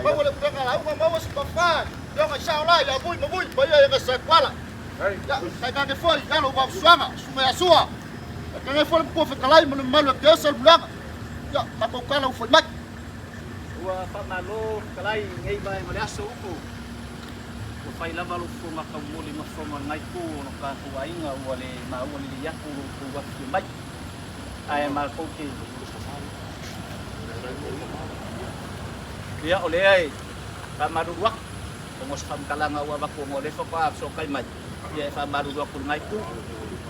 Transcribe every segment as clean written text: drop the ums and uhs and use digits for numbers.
Mau le pega lá, mau se bafar. Deu uma chala, já vui, vai aí que se quala. Ya, sai que foi, já não vai suanga, suma sua. Que foi por ficar lá, mas mal que essa bulanga. Ya, tá com cala foi mais. Ua whamalo kalai ngai vai ngaleaso uku. Ua whai lava lo fo maka moli ma whama ngai ku no ka kuainga ua le maua li yaku ku waki mai. Ai ma koke. Dia ole ai ka maruwak. Ngos fam kalanga ua baku ngole fo pa so kai mai. Dia fa maruwak ku ngai ku.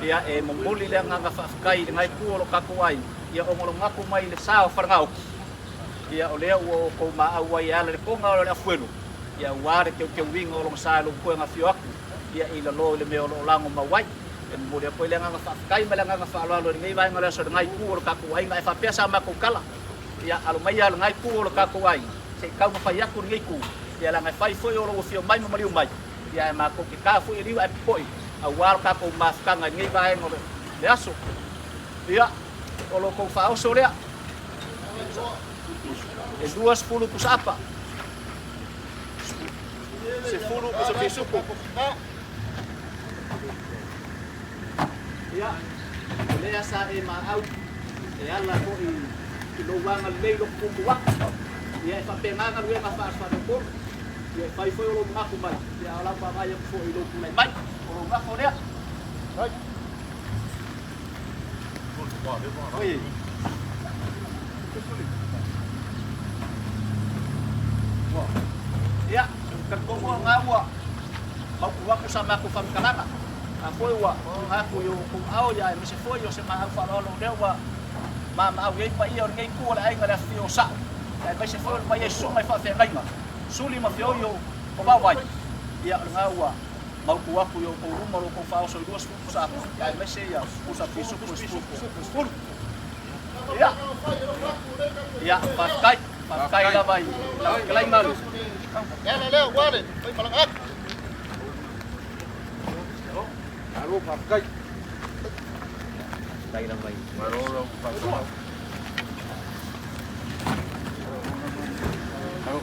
Dia mongoli le nga fakai ngai ku lo ka kuai. Dia ongolo ngaku mai le sao farngau. Ia o lea ua ko maau ai ala le ponga o le afuelu. Ia ware ke winga o longa sa lo ko nga fio aku. Ia ila lo le me o lango mawai. E mo le ko le nga fa me le nga fa lo ngai vai ngala so ngai ku o ka ku ai ngai fa pesa ma ko kala. Ia alo mai ala ngai ku o ka ku ai. Se ka ma fa ya ku ngai ku. Ia la ngai fai foi o lo fio mai mo Maliu mai. Ia ma ko ke ka fu i riu ai poi. A wal ka ko ma fa ngai vai ngo le aso. Ia o lo ko fa o so lea. E 20 ku sapa. Se fulu ku se suku. Ya. Le sa e ma au. E ala ko i lo wanga le lo ku wa. Ya fa penanga le ma fa fa ko. Ya fai foi lo ma ku mai. Ya ala pa mai ko i lo ku mai mai. O ma ko le. Ai. Oi. Ya, kerkomo ngawa. Mau aku sama aku fam kalana. Aku wa aku yo ku au ya mi se foi yo se ma au fa lo dewa. Ma au ye pa yo ngai ku la ai ngala fio sa. Ai ba se foi pa ye so mai fa fe ngai ma. Suli ma fio yo ko ba wai. Ya ngawa. Mau ku aku yo ko rumo lo ko fa so 2 ku sa. Ai me se ya ku sa fiso ku. Ya. Ya, pakai la vai. Kelai malu. Leo, guarde, voy para la Algo pakai. Dai la vai. Maroro pakai. Algo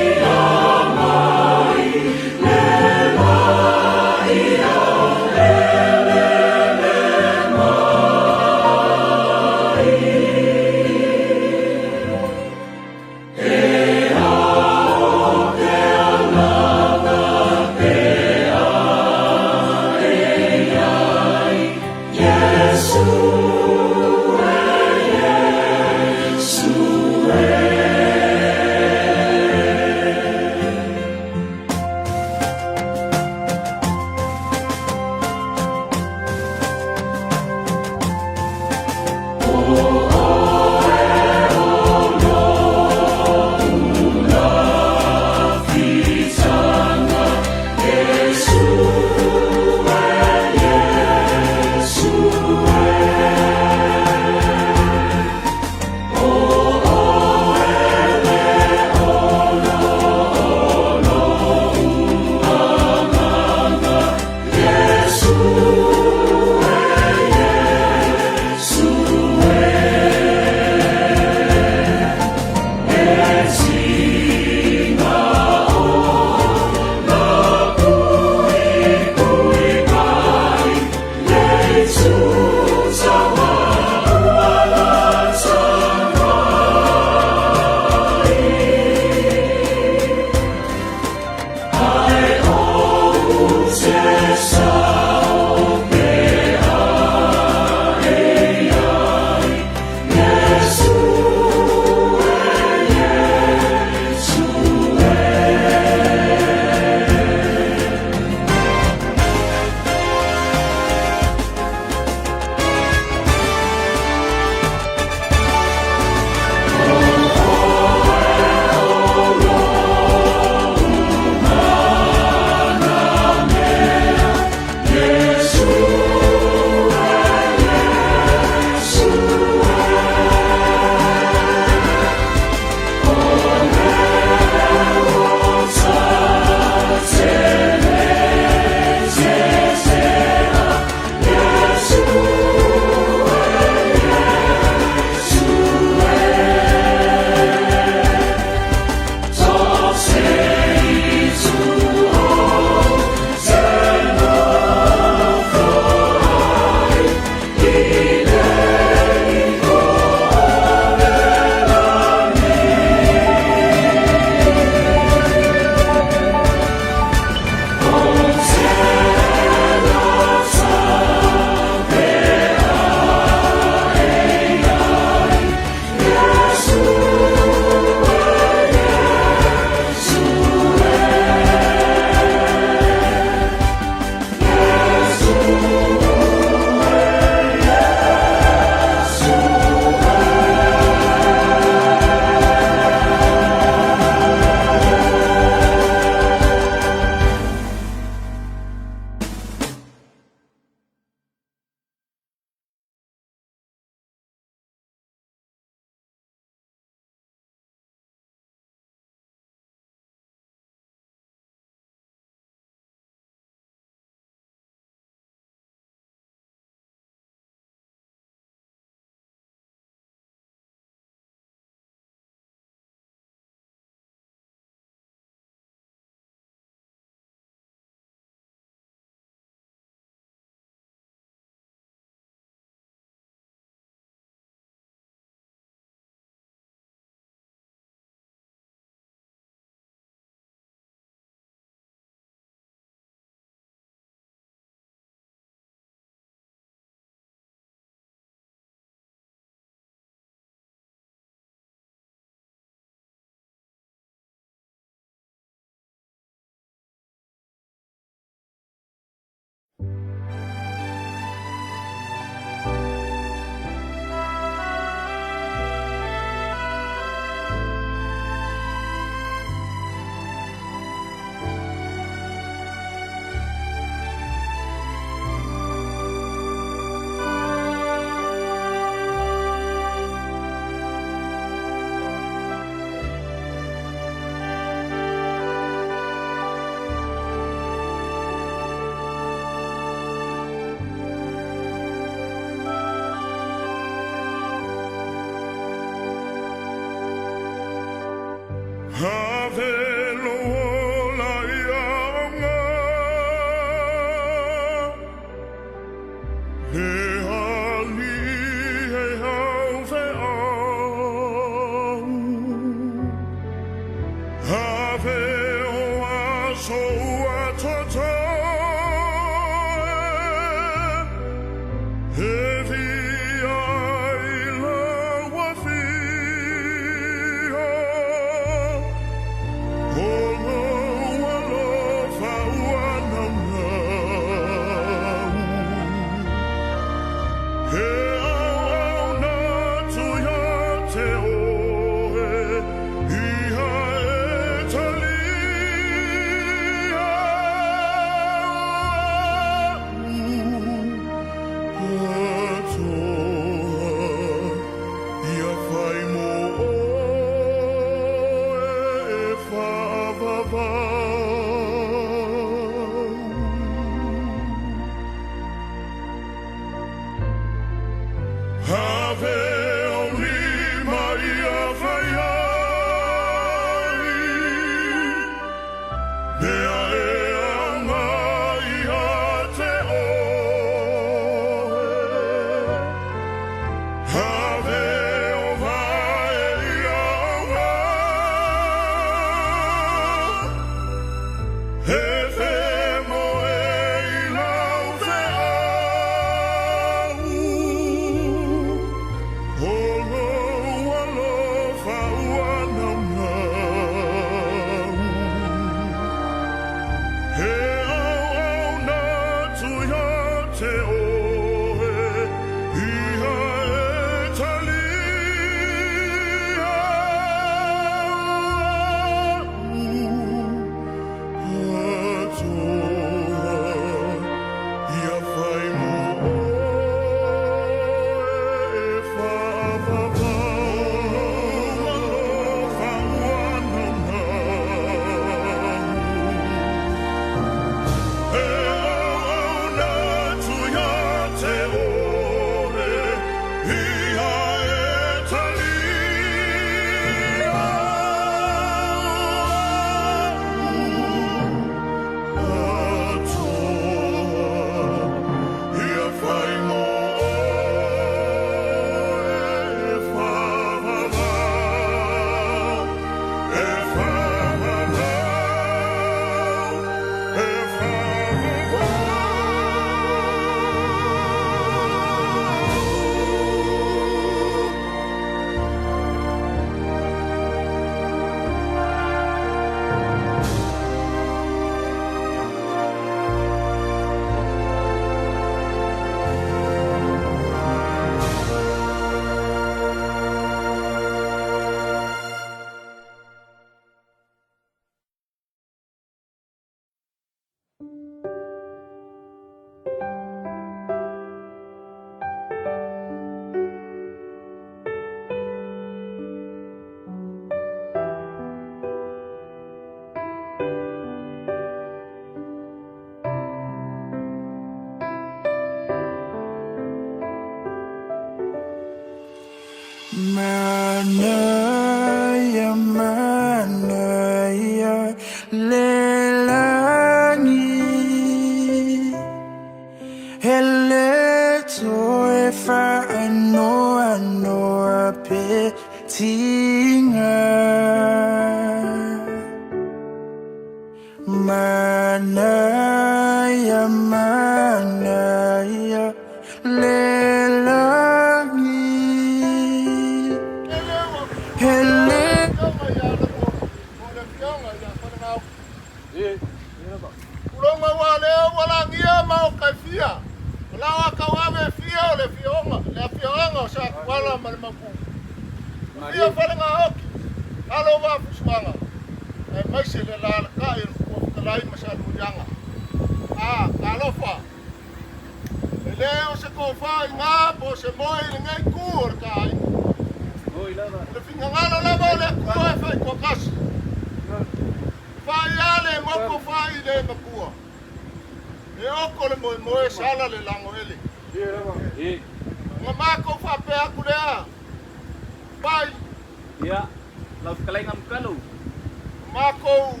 Mako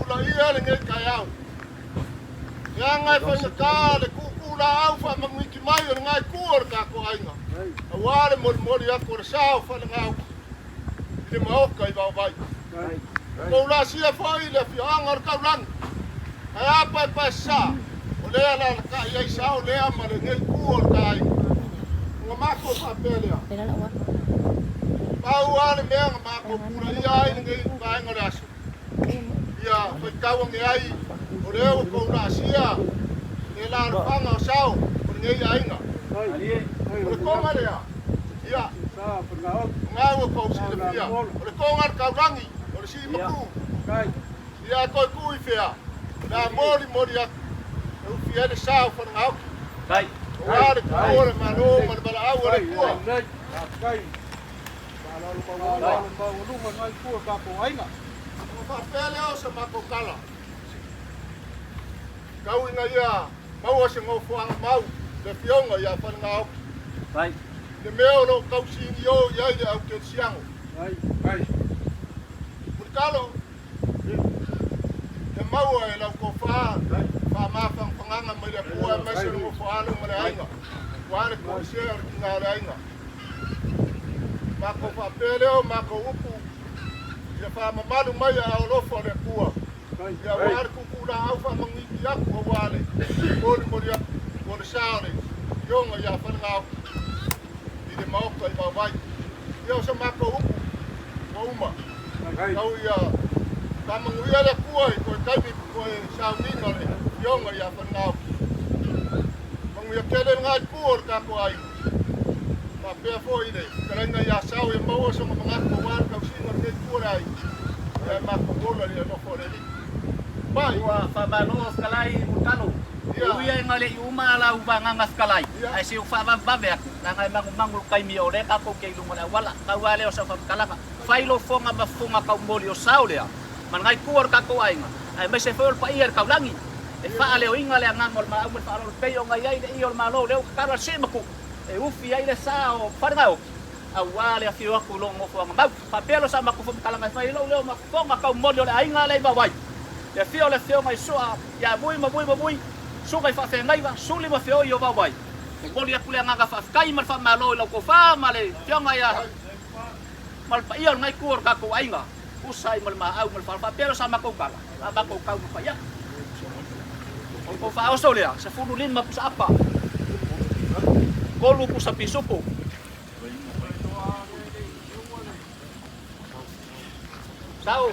ula ia le ngai kaiau. Ia ngai whainaka le kukula au wha mangwiki mai o ngai kuor kako ainga. Aware molimoli ako le sao whanangau. I le maoka I wawai. Ko ula sia whai le whianga o kaulang. Ai apa pa sa. O lea la ka iai sao lea ma le ngai kuor ka ainga. Nga mako whapelea. Pau ale mea nga mako pura ia ai ngai kainga le asu. Ia whaikaua nge ai o leo ko ula sia. Le la rupanga o sao o ngai ainga. O le konga lea. Ia. Ngā ua kau si le pia. O le konga ar kaurangi. O le si maku. Ia koi kui whea. Nā mori aku. E uwhi ele sao whanangau. O are kuore mano ma le bala au ale kua. O whapele o sa mako kala. Kau inga ia maua se ngofuanga mau. Le fionga ia whanangau. Le meo no kau singi o iai le au ken siango. Murikalo. Le maua e lau ko whaa. Wha mawhang whanganga mai le kua e maise no whaalo ma le ainga. Wane ko sea ar ki ngā le ainga. Mako whapele o mako upu. Ia wha mamalu mai a olofo le kua. Ia ware kukura au wha mangiki aku o wale. Molimoli aku. O le saore. Ionga ia whanangau. I le maoka I wawai. Ia o sa mako upu. O uma. Kau ia kamanguia le kua I koe kaimi koe saunina le. Ionga ia whanangau. Manguia kele ngai kua o kako ai. Ma pia fo I le. Karenga ia sau ia maua sa mamangako wale kau singa le kua ai. Ia mako gola ia nofo le li. Pai. Ua whamano skalai mutano. Uia e ngale I uma la ubanga ngaskalai. Ai si whamavave aku. Na ngai mangu kaimi o le kako kei lunga na wala. Kau ale o sa whamkalanga. Whailo fonga mafunga kau mori o sao lea. Man ngai kuor kako ainga. Ai mai se whaol pa ia kau langi. E whaale o inga lea ngamol ma au me whaalo pei o ngai ai le I o malo leo kakaro simaku. E ufi ai le sa o whanangau. Au wale a whio aku longo whanga mau. Whapelo sa maku whamkalanga whailo leo mafunga kau mori o le ainga le wawai. Le whio ngai soa. Ia mui. Sukai whawhenaiwa, suli ma whio I o wawai. Moli aku lea nganga whawkai ma whamalo I lau ko wha ma le whionga ia. Malpa ia ngai kuor kako ainga. Usai mal ma au mal whapelo sa makou kala. A makou kau ma whaia. O ko whaoso lea, sa funu lima pusa apa. Kolu pusa pisupu. Sao?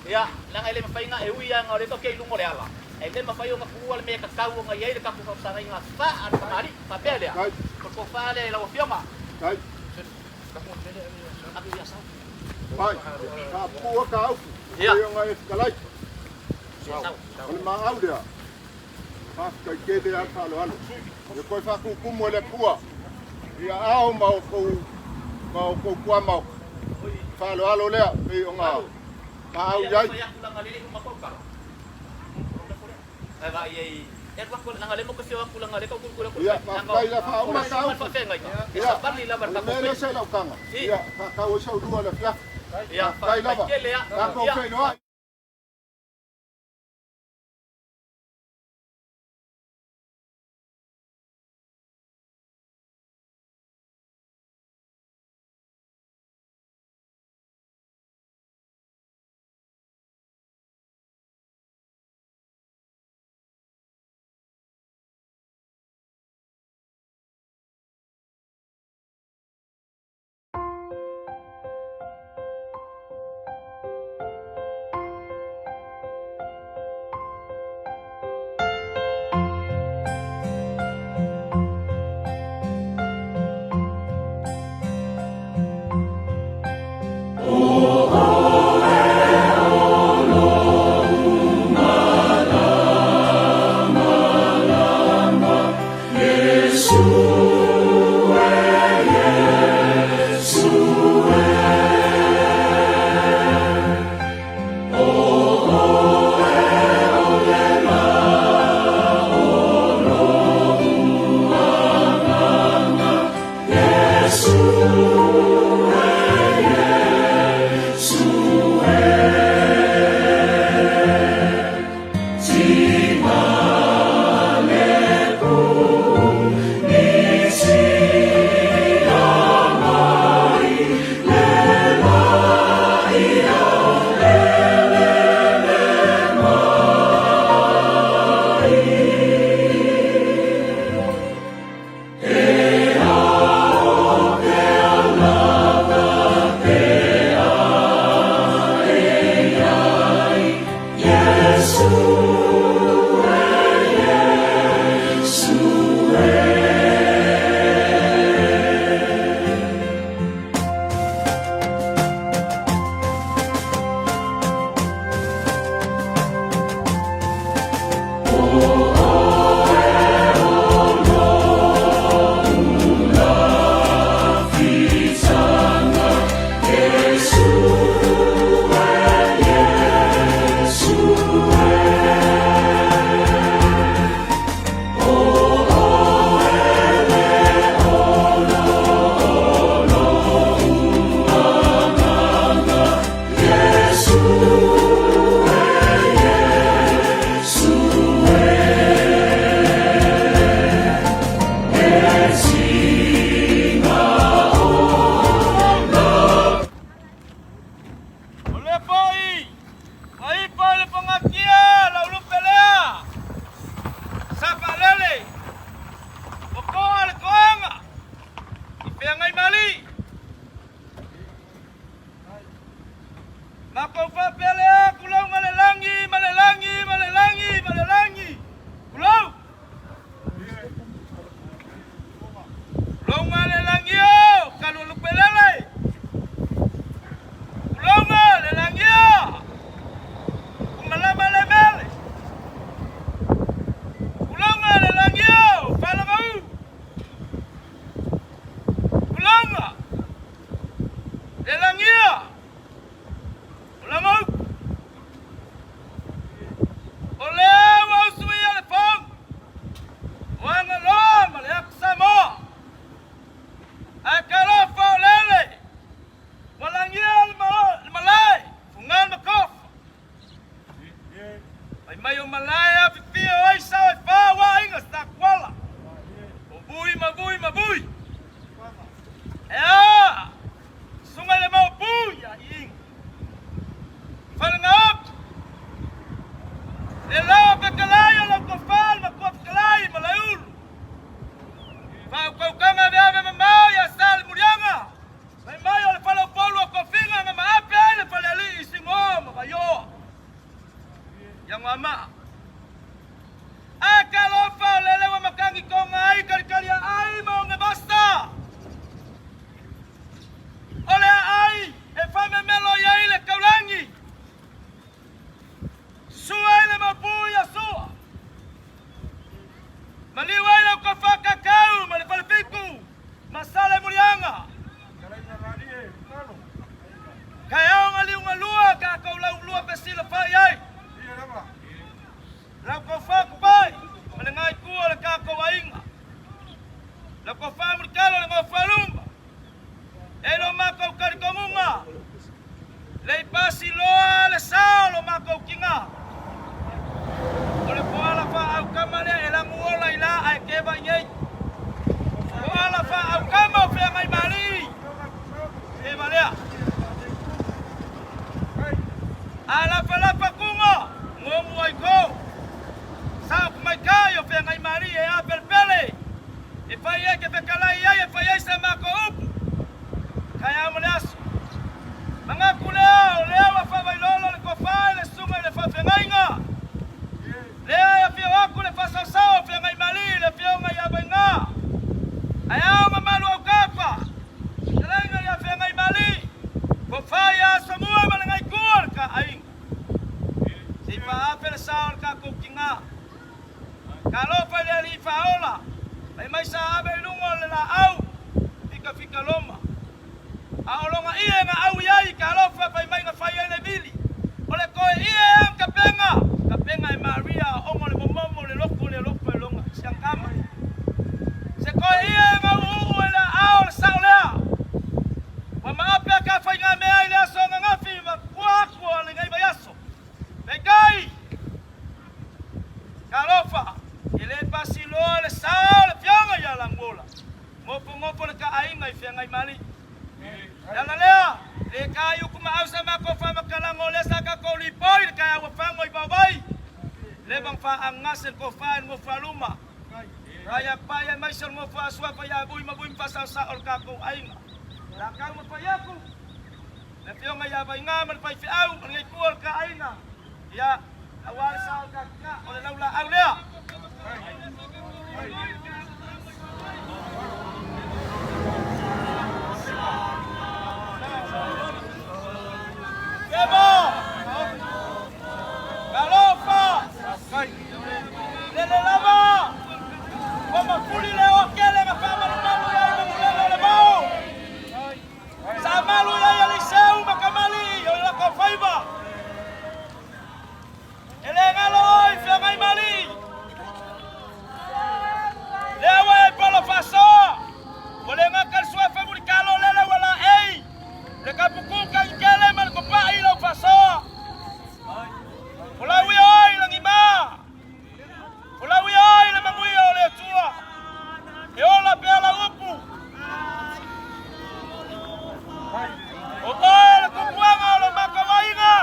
Ia, lang ele mawhainga e uia ngā reto kei lungo le ala. E le mawhaio ngā kua le mea kakau o ngā iei le kapu whapsara I ngā wha ar whamari, whapea lea. Ko wha lea I lau whionga. Aku ia sao? Pai, ka pua ka au. Ia ngā e whikalai. Sao? Ole mā au lea. Whaka I kede a kālo alo. E koe whakukumu le pua. Ia ao mau kou kua mau. Whalo alo lea, pei o ngā. Ma au iai. Ia kulanga lele umakokara. Ai vai ei. E kwa kulanga lele mo kufio kulanga lele kukula kula. Ia, kai la fa uma ka au. Ia, pali la barka ko. Mele se la kanga. Ia, ka o sa dua la fia. Ia, kai la ba. Ka ko fe no. Yesu, Ako fa pele kulau malelangi. Kulau. Kulau malelangi yo, kalau lu pelele. Kulau malelangi yo. Kumala-male-male. Kulau malelangi yo, pala mau. Kulau lelangi yo. Lano, oleh wau suya lepong, wana lo maliak samo, akalo faulele, walangial malay, fungan makof, ay mayo malaya pipio ay sa fawa ingas takwala, mabuy, sungai le mau buya ing. Falangap! Nelaw pagkalayo lang kofal, magkuap kalay, malayul! Pagkukanga biya mamaw, yasal mulyanga! May mayo, palo-polo, kofinga, nga maapi, ay palali, isingo, makayo! Yang mama! Akalofa, lelewa makangi ko nga ay, kalikalya ay, mga basta! Ole ay, efamemelo yaile kaulangi! Suai le mabuya sua. Maliu ai lau kafaka kau, malipalipiku. Masala mulianga. Kayao ngaliu ngalua, kakau lau lua pesila pai ai. Lau kafaku pai, malengai kua le kakau ainga. Lau kafaku murikalo le ngofalumba. Elo makau karikomunga. Le pasi loa le sao lo makau kinga. Ole poala fa au kamale elangu ola ila ai keba nyei. Poala fa au kama fe mai mali. E malea. Ala fa kungo ngomu ai ko. Sa mai kayo fe mai mali e a perpele. E fa ye ke pekala ye fa ye sa mako up. Kaya mulas. Mga kuleo leo fa vai lolo le kofa le sunga le fa fengainga. Lea ya fio aku le fasasao fia ngai mali le fio ngai abenga. Ayao mamalu au kapa. Selenga ya fia ngai mali. Kofaya semua malengai kuar ka aing. Sipa apel saor ka kukinga. Kalau pada li faola. Mai sa abe lungo le la au. Fika loma. Aolonga ie nga au yai kalau fa mai nga faya le bili. Ole koe ie ang kapenga. Kapenga e Maria ongo le momomo le loko e longa siang kama. Se koe ie nga uu e la ao le sao lea. Wa maapea ka fai ngā mea i le aso ngā ngafi ma kuakua le ngai bayaso. Pegai! Kalofa, i le pasi loa le sao le fianga ia langola. Ngopo le ka ainga i fianga i mali. Yala lea, le kai uku maausa mako fa makalango le saka ko lipoi le kai awa fango i babai. Le bang fa angasel ko fa ngo faluma. Kaya paya mai sel ngo fa aswa pa ya bui mabui pasal sa or ka ko ainga. La ka mo pa ya ku. Le pionga ya ba nga man pa fi au ngai kuol ka ainga. Ya awal sa ka ka ole laula au lea. Teva! Galofa! Lele lama! Wama kuli leo kele makama lumalu ya imakulele le mau! Sa malu ya yaliseu makamali yola kafaiba! Ele ngalo oi fia mai mali! Lewa e polo faso! Wale ngakal suwa fabrikalo lele wala ei! Le kapukuka ikele man ko pa ilaw paso. Ulawi oi lang ima. Ulawi oi lang mamuyo le tua. E ola pela upu. O oi le kupuanga lo makawainga.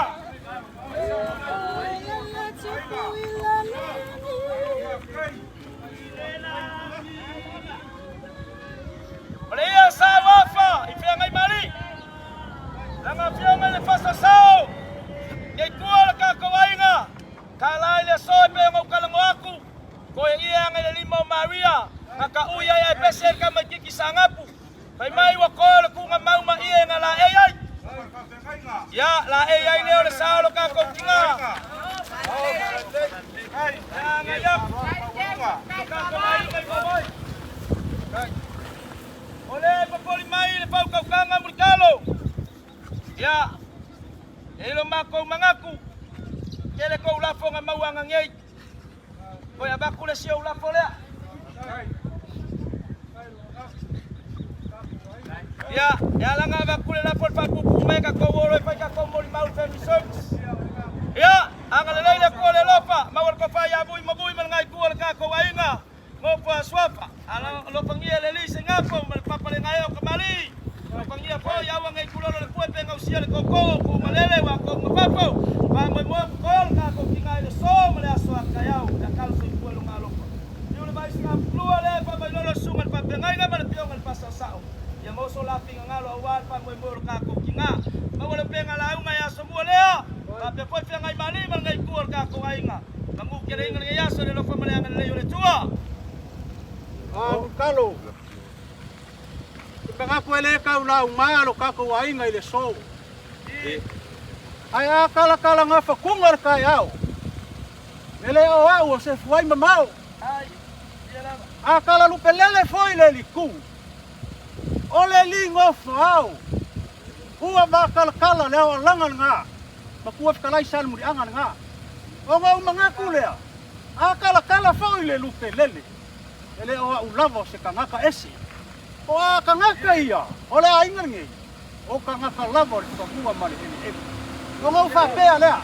Ole ia sa wafa ifia ngai mali. Langa fianga le fasa sao. ai wa ko le ku mau ma ia na la ai. Ya la ai leo le sao lo ka ko kinga. Ai, nga ya. Ka ko mai mai boy. Ole papoli mai le pau kau kanga Molimoliga. Ya. Elo mako mangaku. Kele ko ulafo nga mau anga ngei. Ko ya baku le sio ulafo le. Ya langa baku le lapor pa pupu mai ka ko wolo pa ka ko Molimoliga family service. Ya, anga le le ko le lopa, mawal ko fa ya bui mabui man ngai ko ka ko ainga. Ngopa swapa. Ala lo pangia le li sengapo mal papa le ngai o kamali. Lo pangia po ya wa ngai kulo le puet penga usia le koko ku malele wa ko ngapapo. Pa mo mo kol ka ko kingai le so male aso ka yau da kal so ku lo ngalo. Yo le vai singa plua le pa mai lo sungal pa pengai nga mal piong al pasa sao. Ya mo so la pinga ngalo wa pa mo mo ka ko kinga. Ma wala penga la unga ya so mo le. Pa pe po penga mali mal ngai ku ka ko ainga. Kamu kira ingat ya so le lo fa male ngai le yo le tua. Kalo. Pengaku ele kau lau malo kako ainga ile so. Ai kala ngafa kungar kai au. Ele o au se foi mamau. Ai. Ia Kala lu pelele foi le liku. Ole li ngofa au. Ua ba kala le o langan nga. Makuaf kalai sal muri angan nga. O ngau mangaku le. Kala foi le lu pelele. Ele o ulavo se kangaka esi. O kangaka ia. Ole ainga ngi. O kangaka lavo se kua mali ele. O ngau fa pea lea.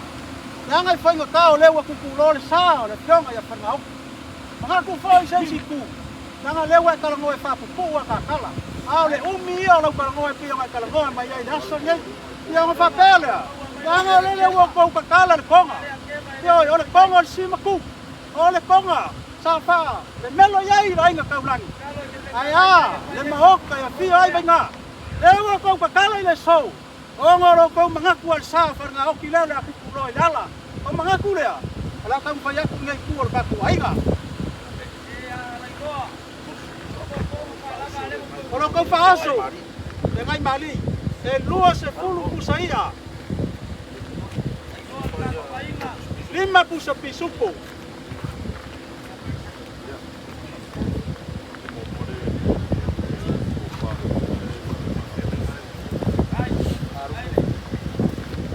Nanga fainga tao lewa kukulo le sa o le pionga ya whanau. Mangaku foi se siku. Nanga lewa kalangoe fa pupu wa kakala. Ao le umi ia lau kalangoe pionga kalangoe mai ai naso nge. Ia ngau fa pea lea. Nanga le lewa kou kakala le konga. Ia ole konga le simaku. Ole konga. Safa, le melo yai ainga kaulangi. Aya, le mahoka ya pia ai venga. Le wa ko ka kala ile so. O ngoro ko mangaku al safa nga oki lele aku kulo ilala. O mangaku le. Ala ka mfa yaku ngai ku ka ku ainga. Ora ko fa aso. Le ngai mali. E lua se fulu kusaia. Lima pusa pisupo.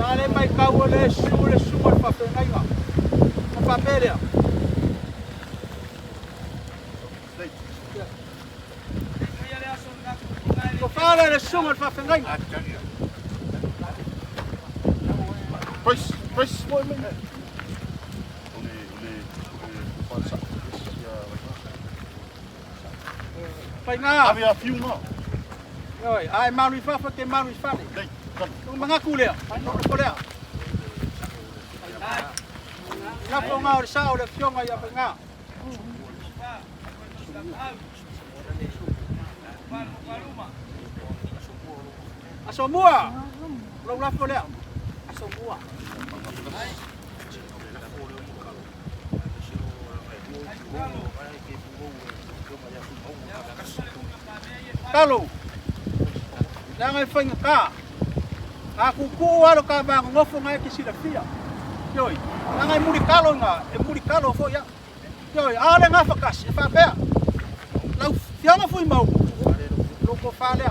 Dale mai kau le sumar pa pengai nga. Pa pelea. Ko fala le sumar pa pengai nga. Pois foi men. Pai nga. Havia filma. Oi, ai malu fa ke malu fa. Mangaku le. Ko le. La ponga o sa o le fionga ya penga. Aso mua. Lo la fo le. Aso mua. Kalo. Jangan fanya ka. Aku kuwa lo ka ba ngofo ngai kisila fia. Yoi. Jangan muri kalo nga, muri kalo fo ya. Yoi, ale nga fakas, fa bea. Lau fianga foi mau. Lo ko fa le.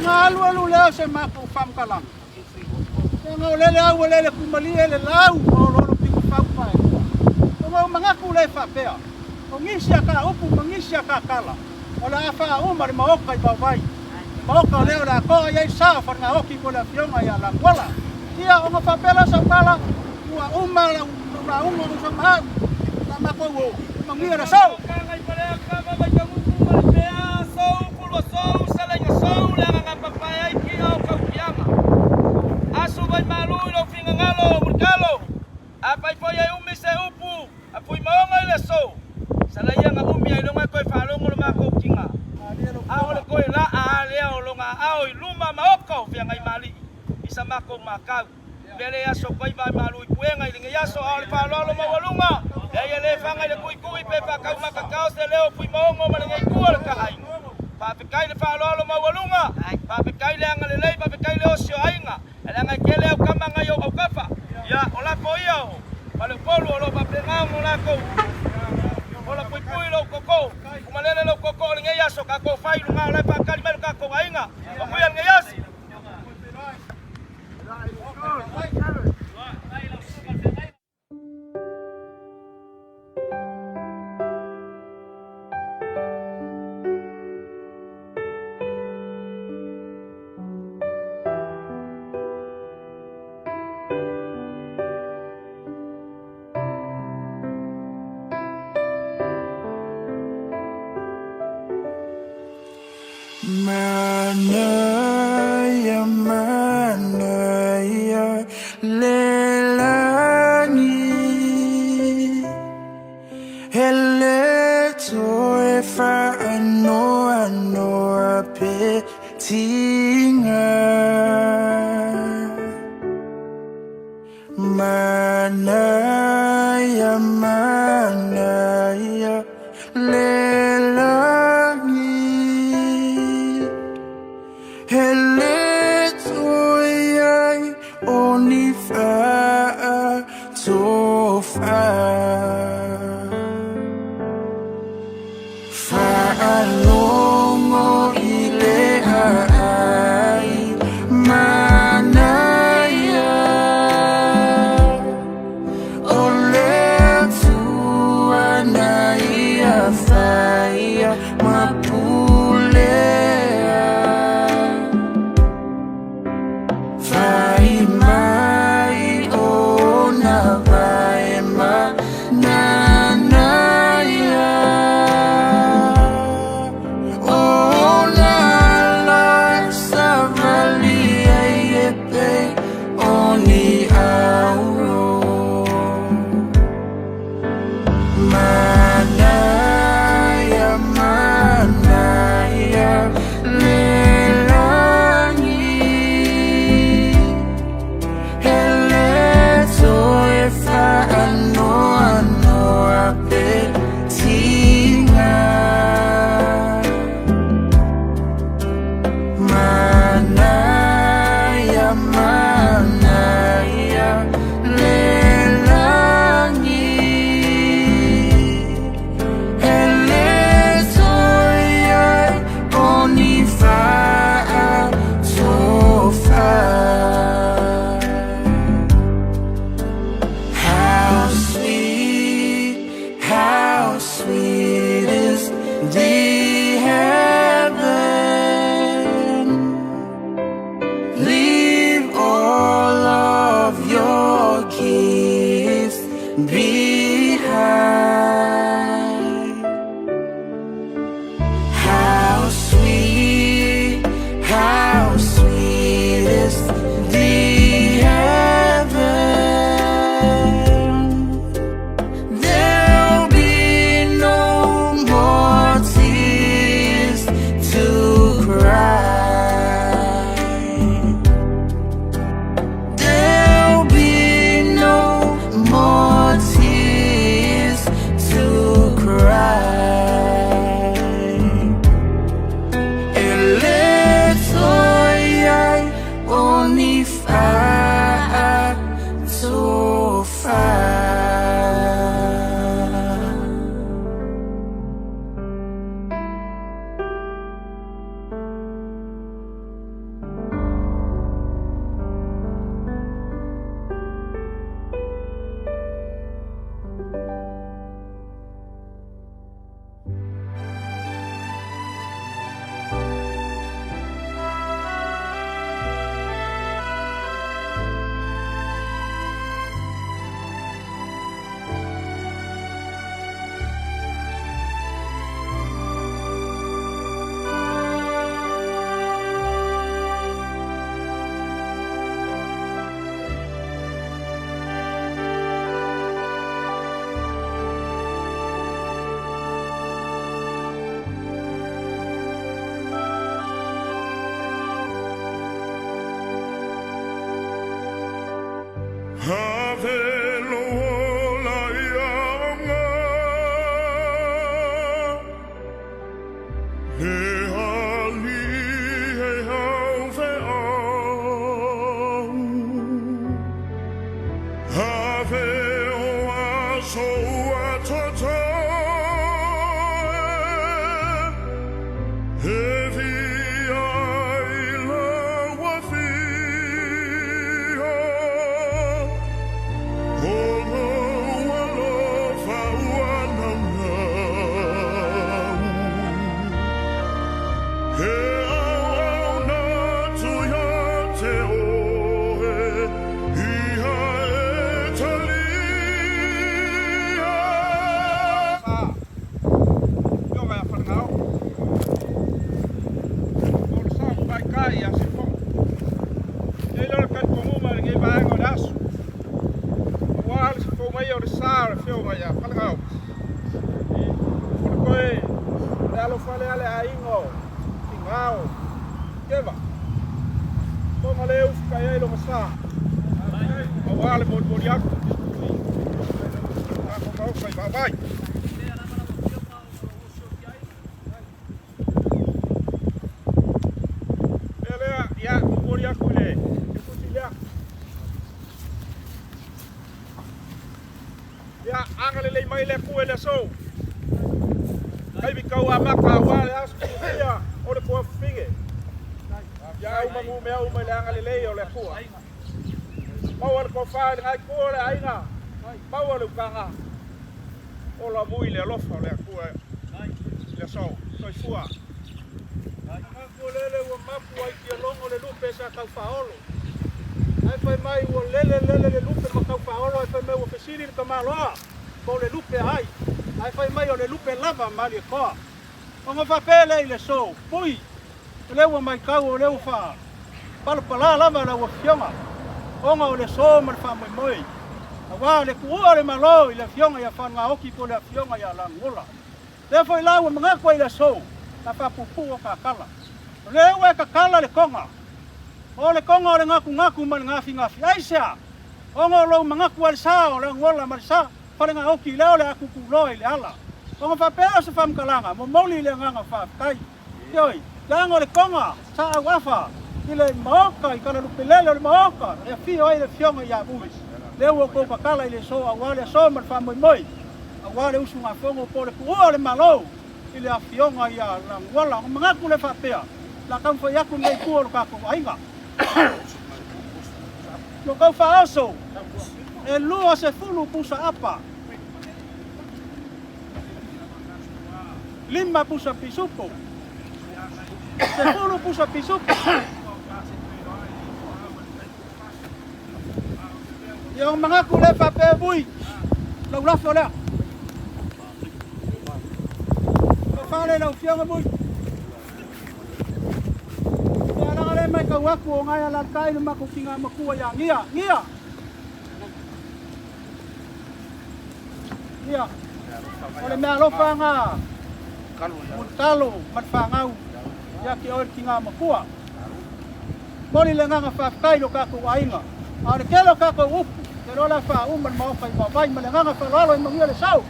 Alu leo se mako fam kalang. Ngo lele kumali le lau lo piku fam pa. Ngo mangaku le fa bea. Ngisia ka upu ngisia ka kala. Ola afa umar maoka ba vai. Maoka leo la ko ai sa fa nga oki ko la fionga ya la kola. Ia o fa pela sa kala. Ua umar la umar sa ma. La mako wo. Mangia na sau. Apa ipo ya umi se upu, apu imaonga ile so. Salaya nga umi ya ilonga koe whalongo lo mako kinga. Ao le koe la a lea o longa ao iluma maoko fia ngai mali. Isa mako makau. Bele yaso koe vai malu ipuenga ilinga yaso ao le whalolo mawalunga. Ia le whanga le kui pe whakau makakao se leo pui maongo marangai kua le kahai. Papekai le whaaloalo mawalunga, papekai le anga le lei, papekai le osio ainga. E le ngai kele au kamanga yo au kafa. Ia o lako ia o, pale polu o lo papengao mo lako. O la pui lo koko, kumalele lo koko le ngai aso kako whai lunga o lai pakali melu kako ainga. O kuia ngai asi. Manaya lelani hele toe fa ano petinga manaya lelani hele toyai oni fa tofa fa alongo ile ai manaya ole tuanaya faya mapule There'll be no alo fale ale aingo. Tingao. Teva. Tonga leu kaya lo masa. Awale mod yak. Ako mau kai babai. Lele ya mod yak kule. Kusilia. Ya angale le mai le kuele so. Kai bikau amaka wale asu ya. Ore ko finge. Ya uma mu mea uma le angale le o le kua. Mau ko fa ngai ko le aiga. Mau le kanga. Ola mui le lofa le kua. Le so, toi fua. Ko lele o mapu ai ki longo le lupe sa kau faolo. Ai fai mai o lele le lupe ma kau faolo ai fai mai o fesili ka maloa. Ko le lupe ai. Ai fai mai o le lupe lava mali ko. Onga fa pele le so. Pui. Lewa mai kau o lewa fa. Palapala lava la o fionga. Onga o le so ma fa moi moi. Awa le kuo le malo i le fionga ya fa nga oki po le fionga ya la ngola. Le foi la o mga ko i le so. La fa pupu o ka kala. Lewa ka kala le konga. O le konga o le ngaku ma ngafi. Aisa. Onga lo mga ko al sa o le ngola ma sa. Fa nga oki le o le aku kuloi le ala. Onga fa pe o se fam kalanga. Mo moli le nga fa kai. Yoi. Lango le konga sa awafa ile maoka ikana lupelele le maoka e fio ile fionga ya bui lewo ko pakala ile so awale so man fa moi awale usunga fongo po le kuo le malo ile a fionga ya la ngola mga ku le fa pea la kan fo yaku le kuo ka ko aiga lo ka fa oso e lua se fulu pusa apa lima pusa pisupo Sepuluh pusa pisupo. Yung mga kulay papebuy. Laulaf wala. Kapale lau fiyang abuy. Kaya lang alay may kawaku o ngaya lantay na makukinga makuha yang. Ngia. Oleh mealofa nga. Muntalo, matfangau. Ya ki oer kinga makua. Moli le nga fa lo ka ko ainga. Ar kelo ka ko upu. Pero la fa man mau kai babai ma le nga fa lalo mo ngile sau.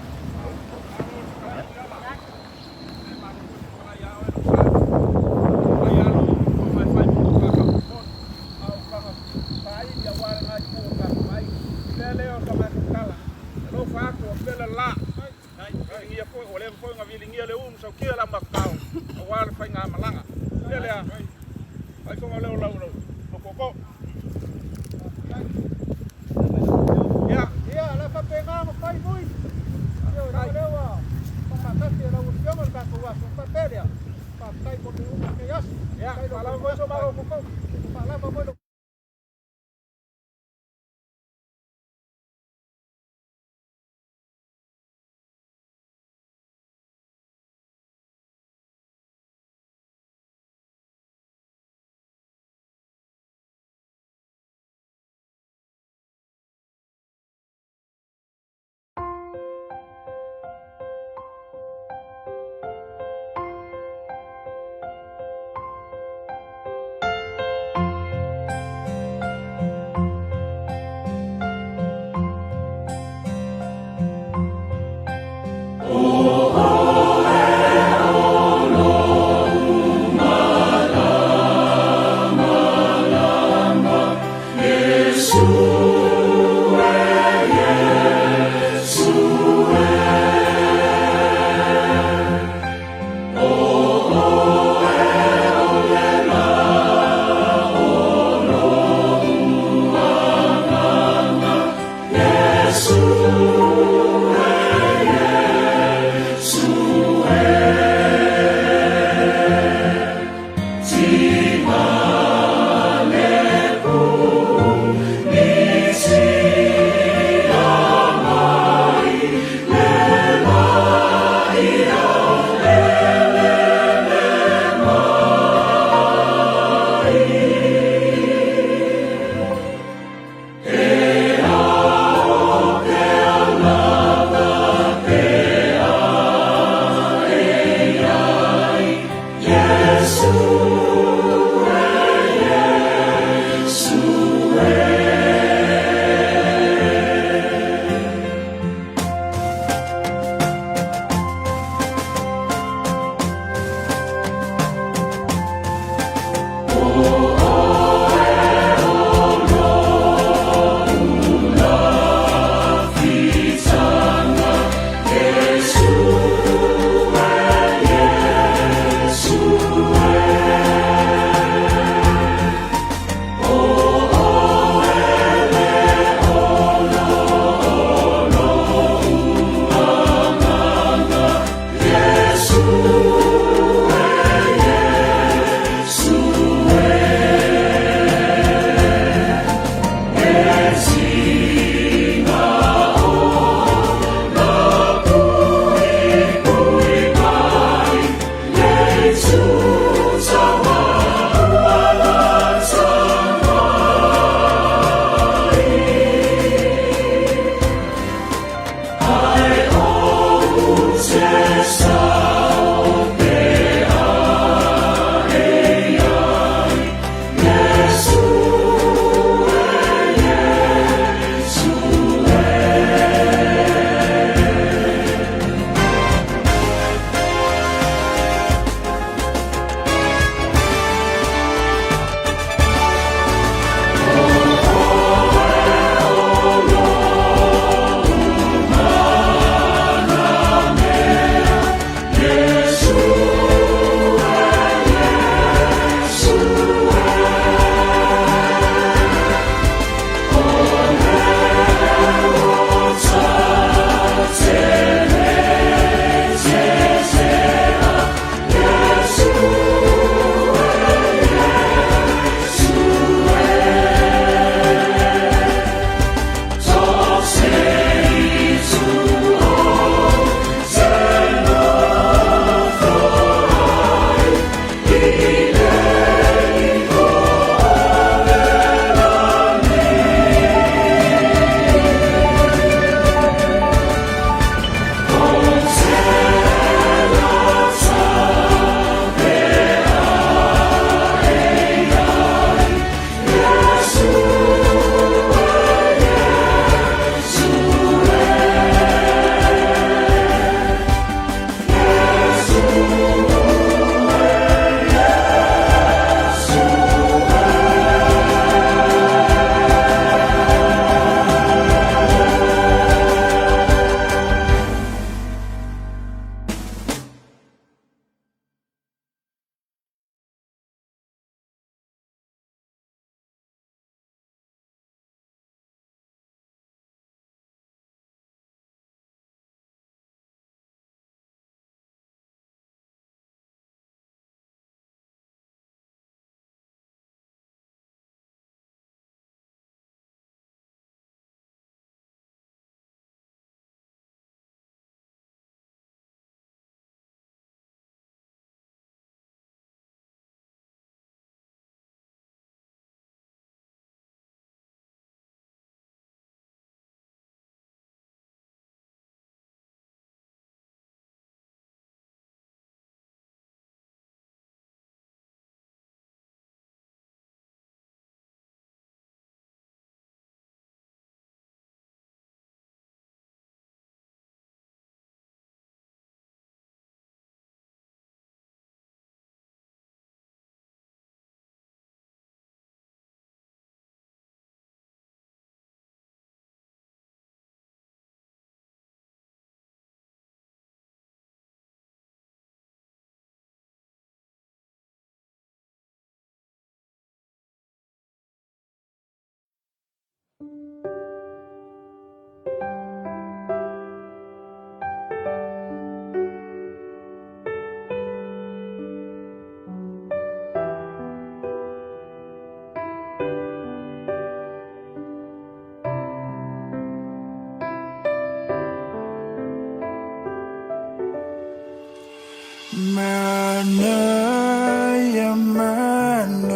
Manaya, manaya,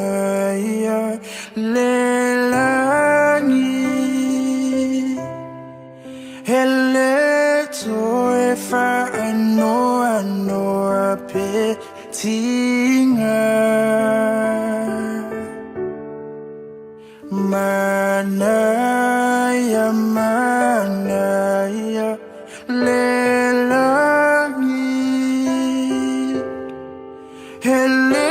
lelangi. Hele toefa ano apetinga. Manaya, manaya, lelangi. Hele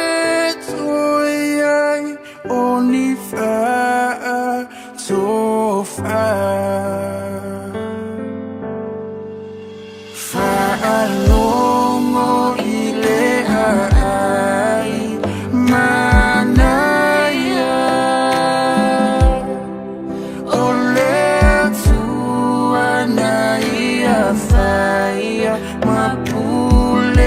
toyai onifa tofa. Fa'alongo ile ai manaya. Lelefu-Ioasa mapulea.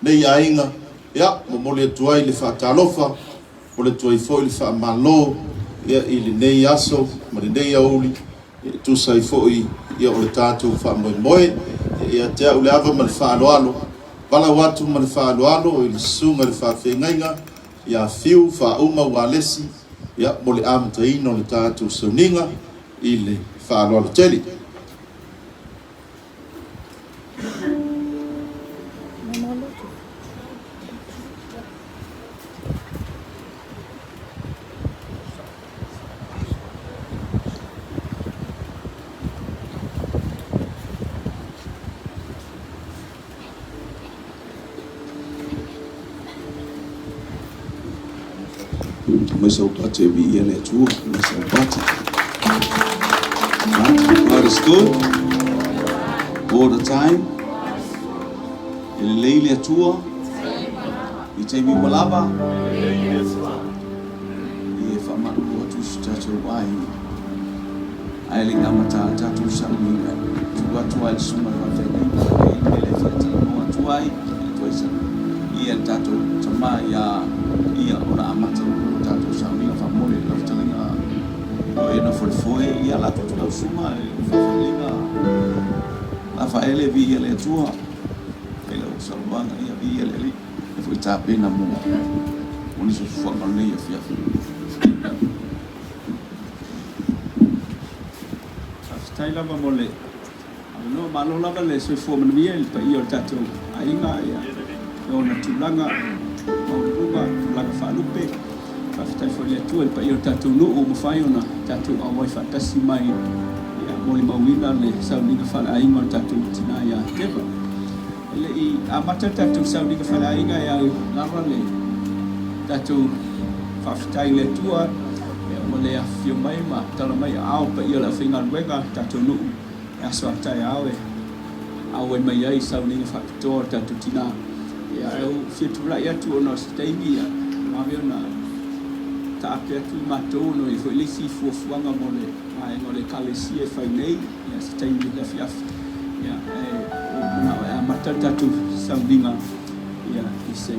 nei aiga ia mo le tuai le faatalofa o le tuai foi le faamalo ia i lenei aso ma lenei auli tusai foi ia o le tatou faamoemoe ia te a'u le ava ma le fa'aloalo walau atu ma le fa'aloalo i le susuga le fa'afegaiga ia fiu fa'auma ua lesi ia mo le amataina o le tatou sauniga i le fa'aloalo tele. Mas eu bate vi ele tu, mas eu bate. God is good all the time. Ele leile tua. I te mi malava. I fa ma ro tu sta wai. Ai le ngamata tatu saminga. Tu atu ai suma va fe ni ele fa ti no atu ai tu isa. I el tatu tama ya ia ora amata tatu saminga fa mole la tanga. O e na foi ia la tatu la suma fa linga. La fa ele vi ele tua. Ele o salvanga ia vi ele. Foi tá pena mo. Oni so forma nei ia fia. Stai lava mole. No malo lava le so forma ni ele pa io tatu. Ainga ia. O na tulanga o ruga langa fa lupe. Fa stai foi le tu pa io tatu no o mo fai ona tatu a wai fatasi mai. Ia Molimoliga le sauliga fa ainga tatu tina ia Teva. Ele I amata tatu sauliga fa ainga ia lava le tatu fa stai le tua mo le afio mai ma tala mai au pa io la finga wega tatu no ia so tai au mai ai sauliga fa to tatu tina ia eu fitura ia tu no stai ia ma na ta pe tu matou no I foi le si fuanga mo le ai mo le kalesia fai nei ia stai le fiaf ia na matata tu sauliga ia I se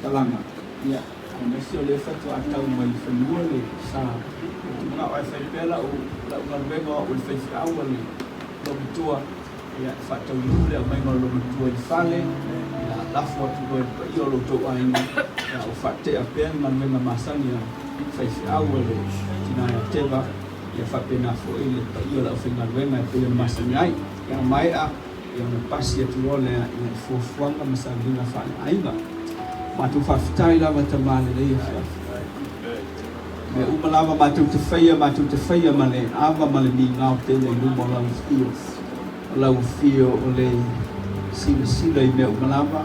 talanga ia ona sio le fatu atau mai fanua le sa na ai fai pela o la vega o le fai au le lo tua ia fatu le mai no lo tua I fale ia la foto do io lo to ai ia o fate a pen man menga masani ia fai au le tina Teva ia fa pena fo ile pa io la finga venga pe masani ai ia mai a ia na pasi tu ole ia fo fuanga masani fa aiga matu fa fitai lava tamale le ia me uma lava matu te feia male ava male mi ngau te le lumo la fio ole sila I me uma lava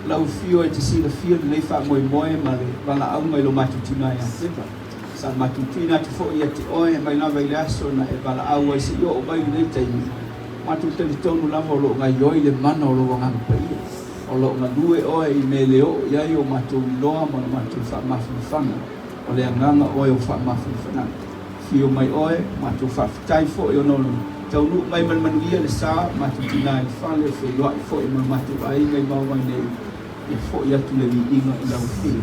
la fio e te sila fio le fa moi male vala au mai lo matu tina ia Teva sa matu tina te fo ia te oe mai lava ile aso na e vala au ai si yo o mai le taimi matu te tonu lava lo ngai yoi le mana o lo ngai pai o lo nga due o I me leo ia yo matu loa mo matu fa mafufanga o le nganga o yo fa mafufanga fio mai oe matu fa tai fo yo no tau nu mai man ia le sa matu tina I fale fe lo fo I matu ai ngai mau mai nei e fo ia tu le inga I la fio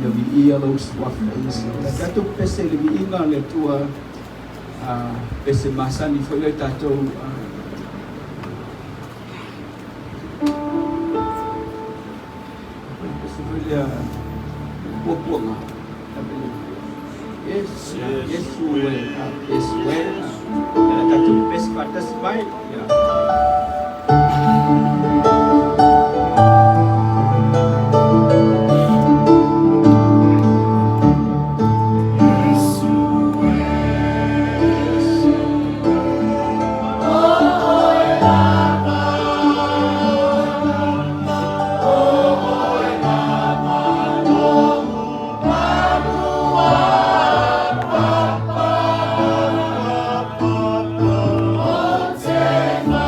ia vi ia lo swaf isi la tato pese le inga le tua pese masani fo le tato Pupunga. Yes, well. Tatu pes patas baik. Teva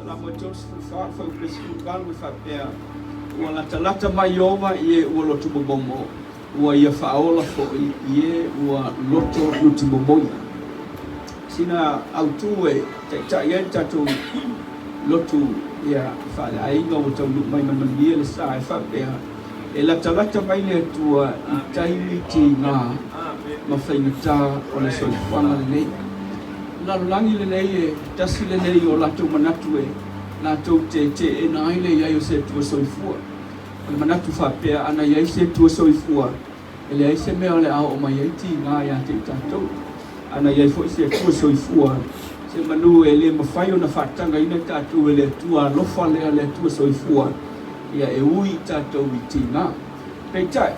la mo Joseph fa presidente Lano fa pea ua lata mai ova ie ua loto bobomo ua ia faola fo ie ua loto luti boboia sina autue ta ia tatu loto ia fa aiga o tau mai manamia le sa e fa pea e lata mai le tua i taimi tinga ma whainata o le soifanga le nei lalulangi le nei e tasi le nei o lato manatu e lato te e na aile iai o se tua soifua o le manatu whapea ana iai se tua soifua e le aise mea o le ao o mai iai tinga ia te tatou ana iai fo se tua soifua se manu e le mawhai o na whatanga ina tatou e le tua lofa lea le tua soifua ia e ui tatou i tinga peitai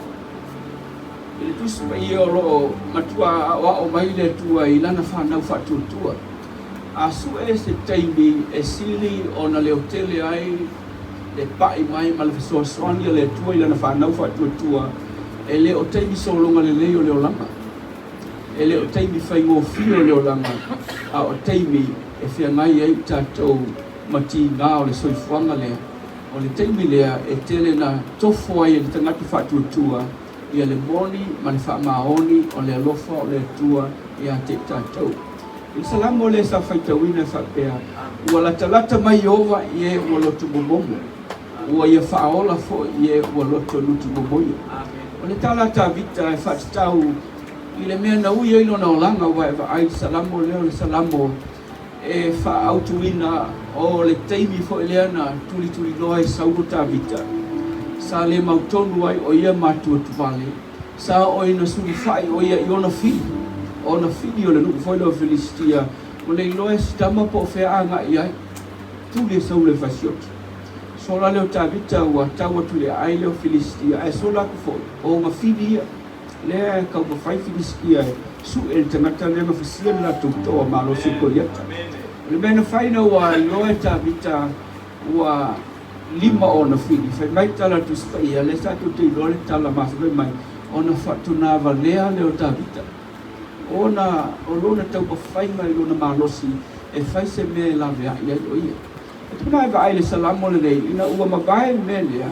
ele tusi pa ia o matua o mai le tua i lana whanau whatutua asu e se taimi e sili o na le hotele ai le pai mai ma le fesoasoani le tua i lana whanau whatutua e le o taimi solonga le leo leo langa e le o taimi whaingofio leo langa a o taimi e whiangai ai tatou mati ngā o le soifuanga lea o le taimi lea e tele na tofo ai e le tangatu whatutua ia le moni ma le whaamaoni o le alofa o le tua ia te tatou. I salamo le sa whaitawina whapea ua lata mai ova ie ua lotu momomo ua ia whaola fo ie ua lotu lutu momoia. O le talata vita e whatitau i le mea na ui eilo na olanga ua e ai salamo leo le salamo e whaautuina o le teimi fo eleana tuli loa e saulo ta vita. Sa le mautonu ai o ia matua tuvale sa o ina suri fai o ia iona fili ona fili o le nuku foi lo Filistia o le iloa sitama po fea anga iai tuli e sau le fasioti sola leo tavita ua taua tuli ai leo Filistia e sola ku foi o ma fili ia lea kau ma fai Filistia su e tangata le ma fasia na tuktoa malo si koriata le mena fai na ua iloa tavita ua lima ona fili fai mai tala tu spaia le sa tu te lole tala mas fai mai ona fatuna valea le o tavita ona o lona tau pa fai mai lona malosi e fai se me la vea ia o ia e tu mai vai le salamo le nei ina ua mabai me lea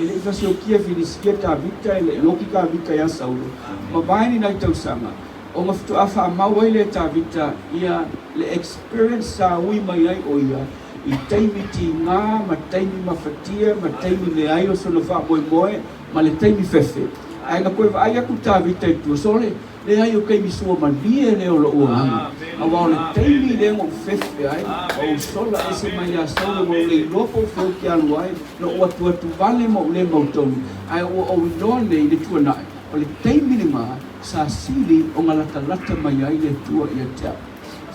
ele i fasi o kia Filistia tavita ele loki ka vita ia saulo mabai ni nai tau sanga o maftu afa mau ai le tavita ia le experience sa ui mai ai o ia i taimi tingā, ma taimi mawhatia, ma taimi le ai o sono wha moe, ma le taimi whewhe. Ai nga koe ai aku tāwita i tua sole, le ai o keimi sua malie leo lo ua hangi. A wao le taimi le ngau whewhe ai, o sola ese mai a sauna mo le lopo whau ki alu ai, no ua tua tu vale mo le mautoni. Ai o inoa nei le tua nai, o le taimi ni ngā, sa sili o ngā lata mai ai le tua i a tea.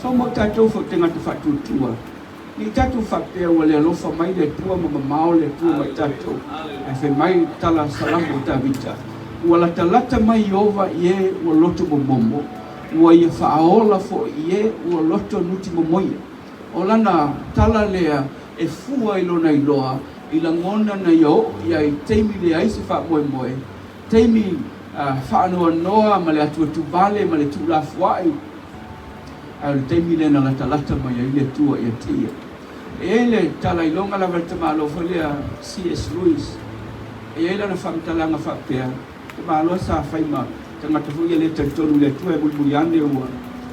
So mo tātou whau te ngata whatu tua. Ni tatu whapea ua le alofa mai le tua ma mamao le tua mai tatu. E whe mai tala salamu ta vita. Ua lata mai ova ie ua loto momomo. Ua ia whaaola fo ie ua loto nuti momoia. O lana tala lea e fua ilona iloa i la ngona na yo ia i teimi le aise wha moe moe. Teimi whaanoa noa ma le atua tuvale ma le tulafuai. Ai le teimi le na lata mai ai le tua ia tia. Ele tala ilonga la valta malo folia C.S. Lewis. Ele na famtalanga whapea. Te malo sa whaima tangata fuia le taritonu le tua e mulmuriane ua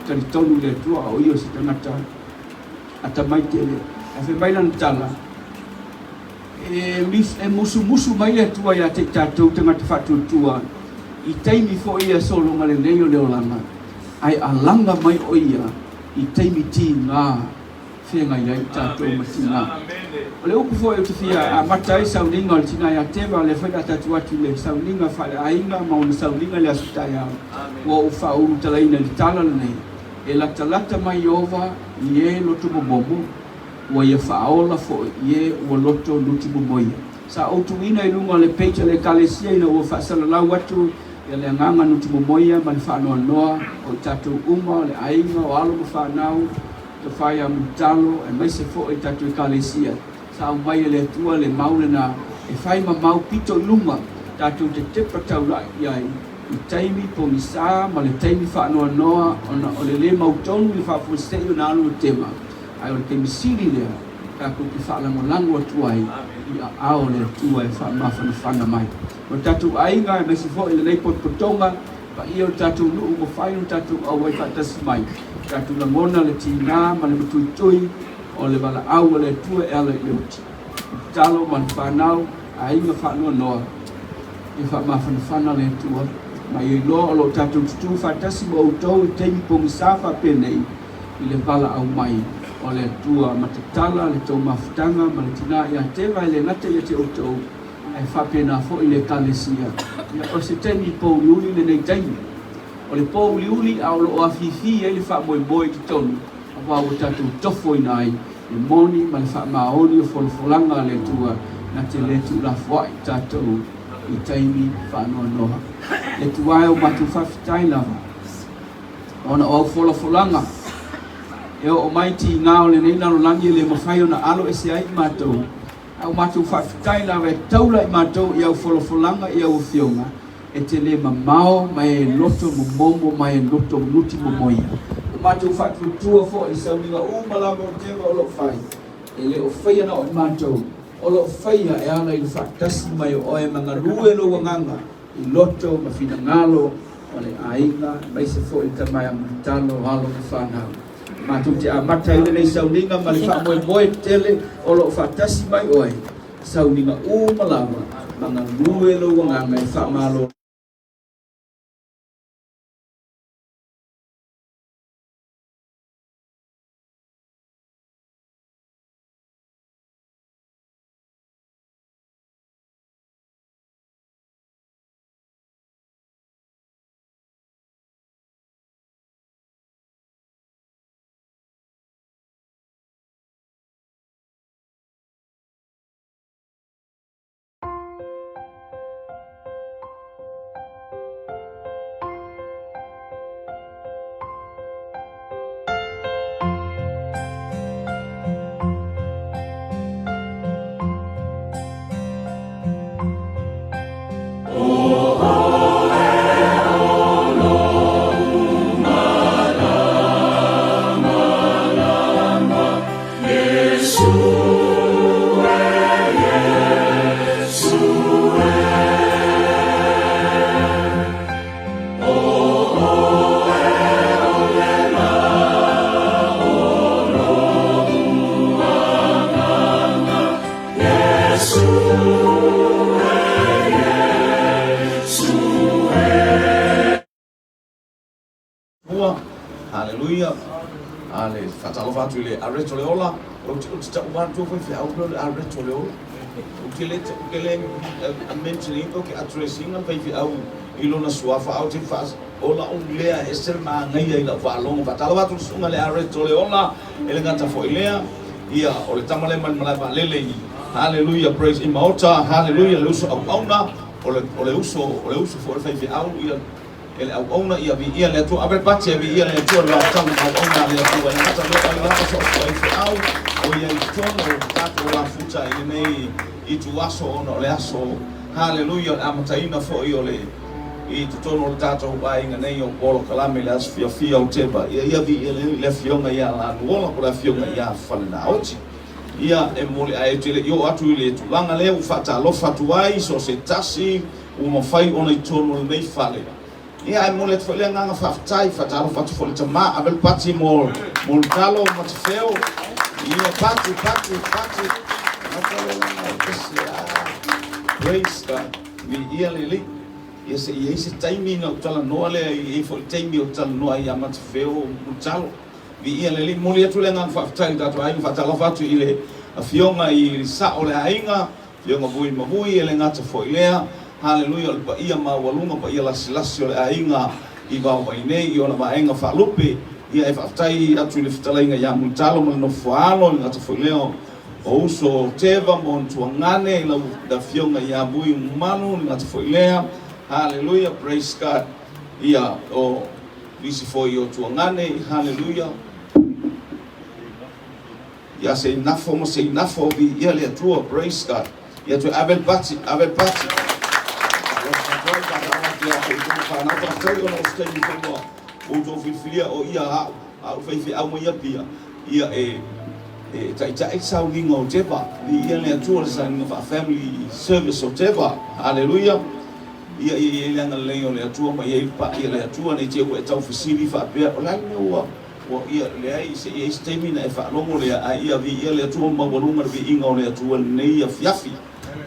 taritonu le tua o io si tangata ata mai tele. E whe mai lana tala. E musu mai le tua ia te tatou tangata whatu tua. I teimi fo ia solonga le leo leolanga. Ai alanga mai o ia i teimi ti ngā whenga ia i tātou mati ngā. O le upu fo e utawhia a matai sauninga o le tina ia Teva le whaida tatu atu le sauninga whale ainga ma o le sauninga le asutai au. Ua ufa uru talaina li tala nei. E lata mai ova i e loto momomo. Ua ia whaola fo i e ua loto luti momoia. Sa autuina i lunga le peita le kalesia ina ua whaasalalau atu ia le nganga nuti momoia ma le whaanoa noa o tātou uma le ainga o alo mo whaanau te whai a mutalo e mai se fo e tātou i kalesia sa au mai le atua le maule na e whai ma mau pito i lunga tātou te tepa tau lai iai i taimi po misa ma le taimi whaanoa noa o le le mautonu i whaafusei o na alo o tema ai o le teimi siri lea ku ki fa la mo lango tuai ia ao le tua e fa ma fa mai o tatu ainga me se fo ile nei potonga pa ia tatu lu ko fai tatu au e fa tas mai tatu la mona le tina ma le tui o le bala au le tua e ale le talo man fa nau ainga fa no e fa ma fa le tua mai lo tatu tu fa tas mo to te pong safa penei ile bala au mai o le tua matatala le tau mafutanga ma le tina ia Teva le ngata ia te autou ai whapena fo i le kalesia ia o se teni pou liuli le nei taimi o le pou liuli au lo o afifi e le whamoe ki tonu a wau tatu tofo ina ai le moni ma le whamaoni o folfolanga le tua na te letu la fwai tatou i taimi whanua noha le tuae o matu whawhitai lava ona o folfolanga e o maiti ngao le nei nalo langi le mawhai ona alo e se ai mātou. Au mātou whawhitai la wai taula i mātou i au wholofolanga i au whionga e te le mamao mai e loto momomo mai e loto nuti momoia. O mātou whatutua fo i sauninga umalama o Teva o lo whai. E le o whaia na o mātou. O lo whaia e ala i le whaktasi mai o e manga rue lo wanganga i loto ma fina ngalo o le aiga mai se fo i tamai amatalo halo i whanau. Mātou te amata i nei sauninga ma le whamoe tele o lo whatasi mai oe. Sauninga umalawa, manga rue lo wanganga i whamalo. Hallelujah. Ale fatalo fatu ile areto le ola o te uman tu foi au le areto le ola o te le mentioning o ke addressing am foi au ilona suafa au te fas ola o lea esel ma ngai ai la valong fatalo fatu sunga le areto le ola ele ngata foi lea ia o le tamale man malava lele hallelujah praise in Maota hallelujah le uso au auna o le uso foi au ia ele au ona ia vi ia le tu abre pati vi ia le tu la tau au ona le tu na ta le ala so au o ia tono tato la futa ile nei I tu aso ona le aso hallelujah amataina fo io le I tu tono tato vai nga nei o polo kalame le as fia o Teva ia vi le fionga ia la nuola por la fionga ia falna oti ia e mole ai tele io atu ile tu langa le u fata lo fatu ai so se tasi u mo fai ona I tono nei fale ia ai mole tfole nga faftai fatalo fatu fole tama abel pati mo talo matfeo ia pati praise God vi ia leli ia se taimi na tala no ale I fo taimi o tala no ia matfeo talo vi ia leli mole tfole nga faftai tatu ai fatalo fatu ile afionga I sa ole ainga fionga bui ele ngata fo ilea hallelujah pa ia ma walunga pa ia lasi o le ainga I wau mai nei I ona maenga whalupe ia e whaftai atu le whitalainga ia multalo ma no whaalo ngata whaileo o uso Teva mo ntuangane I lau da fionga ia bui umanu ngata whailea hallelujah praise God ia o visi foi o tuangane hallelujah ia se inafo vi ia le atua praise God ia tu abel pati ia ko ko na ta tei ona stay ko o to filia o ia a fai au mai pia ia ta saulinga o Teva ia le atua sa nga family service o Teva. Hallelujah. Ia le leo le atua ma ia pa ia le atua nei te ko e tau fasili fa pe o la no o ia le ai se ia stamina e fa longo le ia vi ia le atua ma volunga vi inga o le atua nei ia fiafi.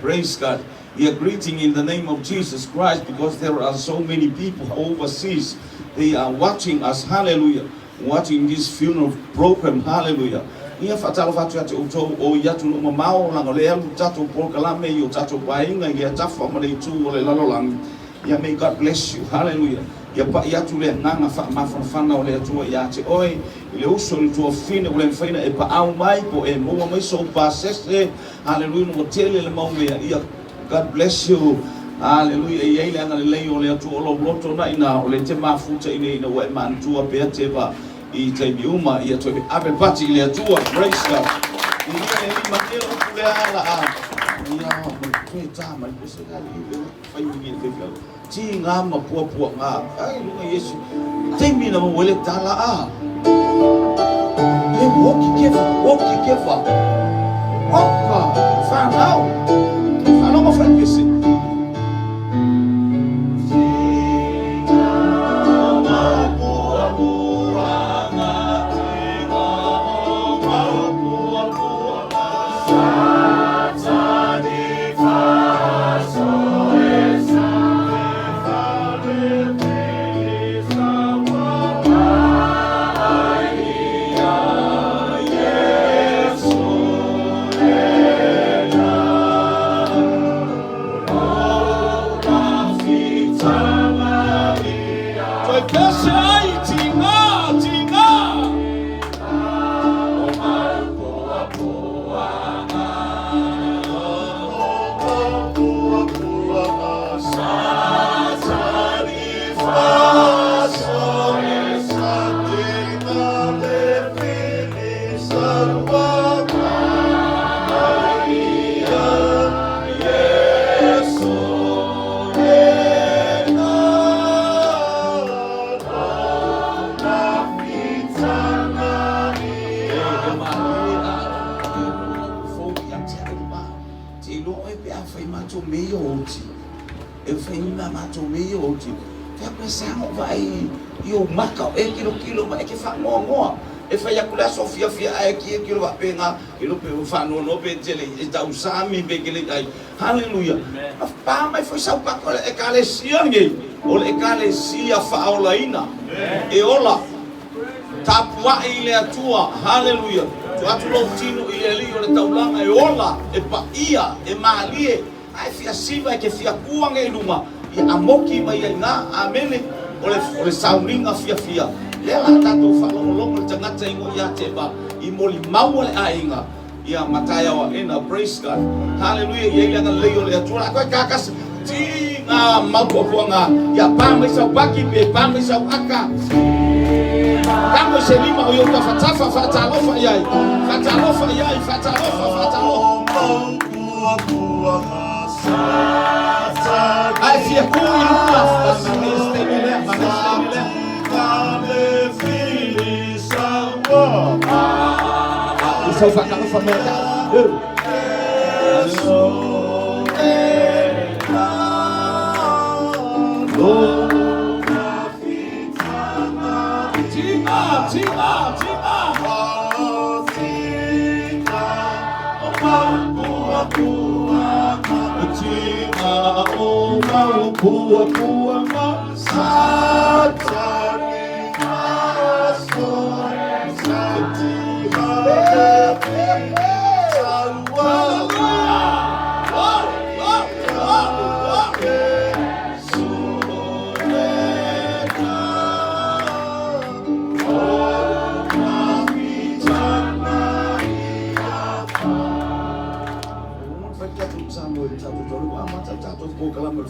Praise God. We are greeting in the name of Jesus Christ because there are so many people overseas. They are watching us. Hallelujah. Watching this funeral program. Hallelujah. Ia fatalo fatu ate uto o yatu no mamao lango le alu tato por kalame yo tato painga ia tafa ma le tu le lalo lang. Ia may God bless you. Hallelujah. Ia pa yatu le nganga fa mafana o le tu ia te oi le uso le tu fine o le faina e pa au mai po e mo mai so pa sese. Hallelujah. No tele le mau ia God bless you. Hallelujah. Ia ile anga le o le tu o lo loto na ina o le te mafuta ina o e man tu a pe Teva I te biuma ia to ape pati le tua. Praise God. Ia le matero le ala ia mo te tama le se ga le fai mi le fai ti nga ma pua nga ai lu Yesu te mi na mo le tala e walk kefa fa now fa no mo fa pese Yo maka kilo ma ke fa mo e fa yakula sofia fia ai kilo va penga kilo pe fa no pe tele e ta usami be kele ai. Hallelujah. Pa mai foi sa pa e kalesia nge o le kalesia fa olaina e ola tapua ile atua. Hallelujah. Tu atu lo tino ile li o le taulanga e ola e pa ia e malie ai fia siva ke fia kuanga e luma ia amoki mai nga amene ole saulinga fia lela tato falolongo le tangata ingo ia Teva I Molimoliga le aiga ia mataya wa ena. Praise God. Hallelujah. Ia ile leo le atua ko kakas ti nga mapoponga ya pame sa baki be pame sa aka kamo selima yo ka fatafa fatalofa yai ai fia ku iluna so fa ka fa meta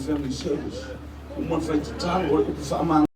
family service. Uma feita tal,